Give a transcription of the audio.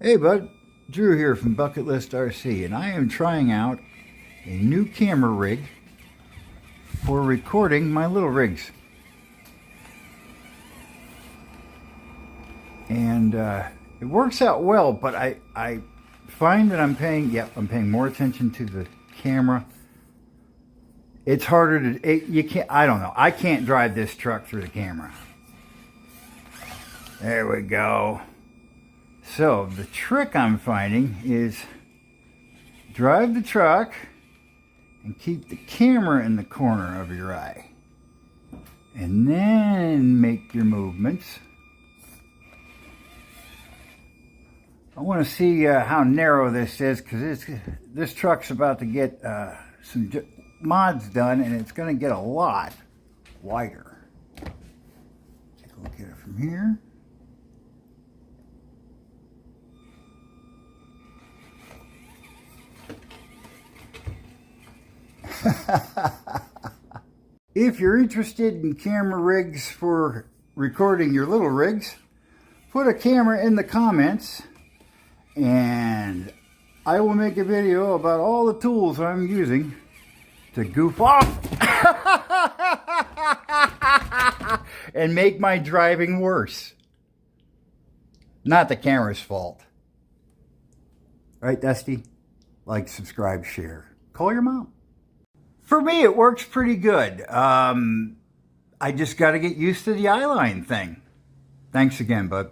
Hey bud, Drew here from Bucket List RC, and I am trying out a new camera rig for recording my little rigs. And it works out well, but I find that I'm paying more attention to the camera. It's harder to, I don't know, I can't drive this truck through the camera. There we go. So the trick I'm finding is drive the truck and keep the camera in the corner of your eye. And then make your movements. I want to see how narrow this is, because this truck's about to get some mods done, and it's going to get a lot wider. Take a look at it from here. If you're interested in camera rigs for recording your little rigs, put a camera in the comments and I will make a video about all the tools I'm using to goof off and make my driving worse. Not the camera's fault. Right, Dusty? Like, subscribe, share. Call your mom. For me, it works pretty good. I just got to get used to the eyeline thing. Thanks again, bud.